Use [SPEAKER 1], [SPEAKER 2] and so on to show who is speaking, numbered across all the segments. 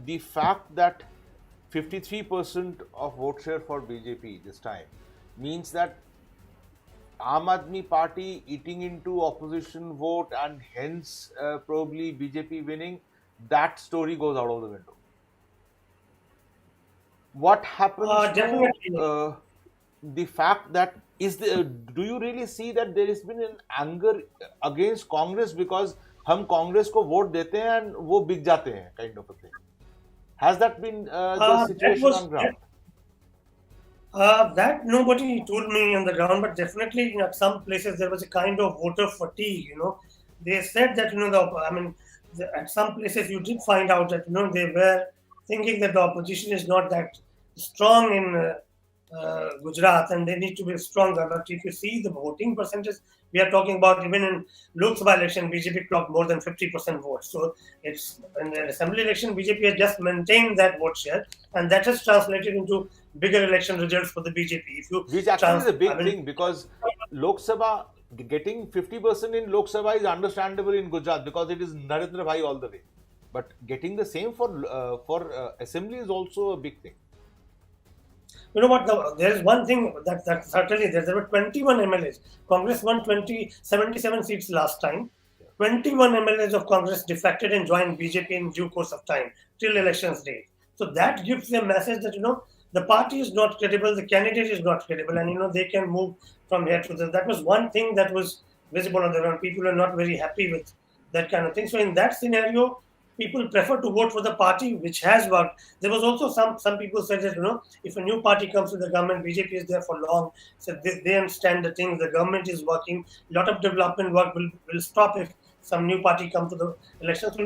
[SPEAKER 1] the fact that 53% of vote share for BJP this time means that Aam Aadmi Party eating into opposition vote and hence probably BJP winning, that story goes out of the window. What happens to
[SPEAKER 2] Definitely.
[SPEAKER 1] the fact that do you really see that there has been an anger against Congress because हम कांग्रेस को vote देते हैं and वो बिक जाते हैं kind of a thing? Has that been the
[SPEAKER 2] That
[SPEAKER 1] situation
[SPEAKER 2] was
[SPEAKER 1] on ground?
[SPEAKER 2] that nobody told me on the ground, but definitely at some places there was a kind of voter fatigue. They said that at some places you did find out that they were thinking that the opposition is not that strong in Gujarat, and they need to be stronger. But if you see the voting percentage, we are talking about even in Lok Sabha election, BJP clocked more than 50% votes. So it's in the assembly election, BJP has just maintained that vote share, and that has translated into bigger election results for the BJP. If you
[SPEAKER 1] Which actually is a big thing because Lok Sabha getting 50% in Lok Sabha is understandable in Gujarat because it is Narendra Bhai all the way. But getting the same for assembly is also a big thing.
[SPEAKER 2] you know what? There is one thing that certainly there were 21 MLAs. Congress won 77 seats last time. 21 MLAs of Congress defected and joined BJP in due course of time till elections day. So that gives a message that the party is not credible, the candidate is not credible, and they can move from here to there. That was one thing that was visible on the ground. People are not very happy with that kind of thing. So in that scenario, people prefer to vote for the party which has worked. There was also some people said that if a new party comes to the government, BJP is there for long, so they understand the things. The government is working. A lot of development work will stop if some new party come to the elections.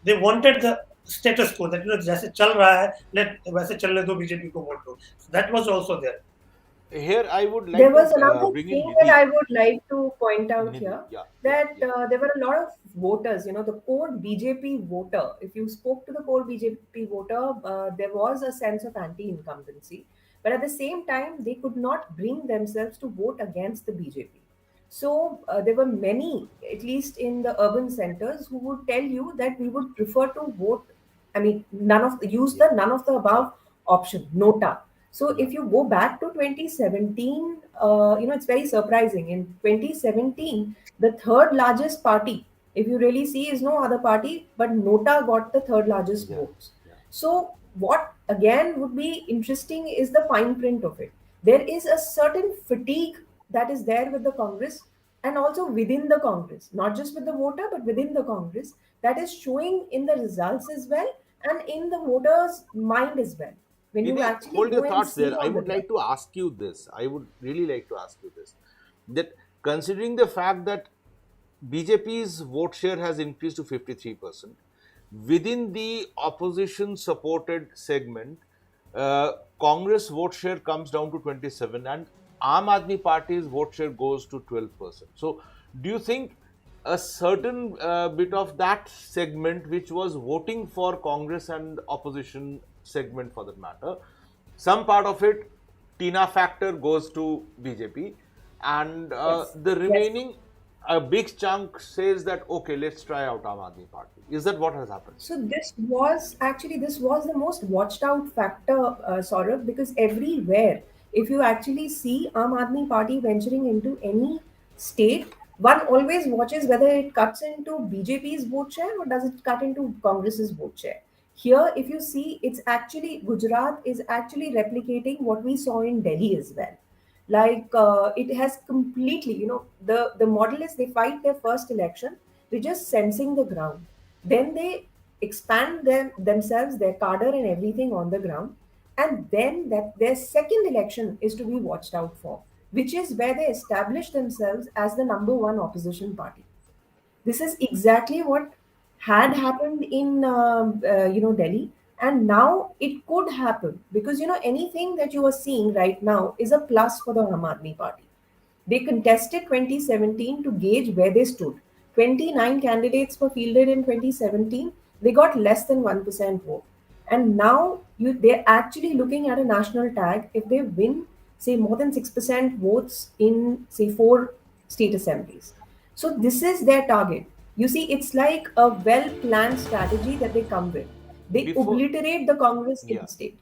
[SPEAKER 2] They wanted the status quo that जैसे चल रहा है let वैसे चलने दो BJP को vote दो. So that was also there.
[SPEAKER 1] Here, I would
[SPEAKER 3] There
[SPEAKER 1] like to
[SPEAKER 3] was another
[SPEAKER 1] bring in
[SPEAKER 3] thing that
[SPEAKER 1] Nidhi.
[SPEAKER 3] I would like to point out
[SPEAKER 1] Nidhi,
[SPEAKER 3] here,
[SPEAKER 1] yeah, yeah,
[SPEAKER 3] that
[SPEAKER 1] yeah.
[SPEAKER 3] there were a lot of voters, the core BJP voter. If you spoke to the core BJP voter, there was a sense of anti-incumbency. But at the same time, they could not bring themselves to vote against the BJP. So there were many, at least in the urban centers, who would tell you that we would prefer to vote. I mean, use
[SPEAKER 1] Yeah,
[SPEAKER 3] the none of the above option, nota. So
[SPEAKER 1] yeah,
[SPEAKER 3] if you go back to 2017, it's very surprising. In 2017, the third largest party, if you really see, is no other party, but Nota got the third largest
[SPEAKER 1] yeah,
[SPEAKER 3] votes.
[SPEAKER 1] yeah.
[SPEAKER 3] So what again would be interesting is the fine print of it. There is a certain fatigue that is there with the Congress and also within the Congress, not just with the voter, but within the Congress, that is showing in the results as well and in the voters' mind as well when you
[SPEAKER 1] Nidhi,
[SPEAKER 3] actually
[SPEAKER 1] hold
[SPEAKER 3] go
[SPEAKER 1] your
[SPEAKER 3] and
[SPEAKER 1] thoughts
[SPEAKER 3] see
[SPEAKER 1] there. I
[SPEAKER 3] on the
[SPEAKER 1] would
[SPEAKER 3] ground.
[SPEAKER 1] like to ask you this. I would really like to ask you this. That considering the fact that BJP's vote share has increased to 53%, within the opposition supported segment, Congress vote share comes down to 27 and Aam Aadmi Party's vote share goes to 12%. So, do you think a certain bit of that segment, which was voting for Congress and opposition segment for that matter, some part of it, Tina factor goes to BJP, and
[SPEAKER 3] Yes,
[SPEAKER 1] the
[SPEAKER 3] yes.
[SPEAKER 1] remaining a big chunk says that okay, let's try out Aam Aadmi Party. Is that what has happened?
[SPEAKER 3] So this was the most watched out factor, Saurabh, because everywhere, if you actually see Aam Aadmi Party venturing into any state, one always watches whether it cuts into BJP's vote share or does it cut into Congress's vote share. Here, if you see, it's actually Gujarat is actually replicating what we saw in Delhi as well. Like it has completely, the model is they fight their first election, they're just sensing the ground, then they expand themselves, their cadre and everything on the ground, and then that their second election is to be watched out for, which is where they establish themselves as the number one opposition party. This is exactly what had happened in Delhi, and now it could happen because anything that you are seeing right now is a plus for the Aam Aadmi Party. They contested 2017 to gauge where they stood. 29 candidates were fielded in 2017. They got less than 1% vote. And now they're actually looking at a national tag if they win, say, more than 6% votes in, say, four state assemblies. So this is their target. You see, it's like a well planned strategy that they come with. They
[SPEAKER 1] before
[SPEAKER 3] obliterate the Congress in
[SPEAKER 1] yeah
[SPEAKER 3] the state.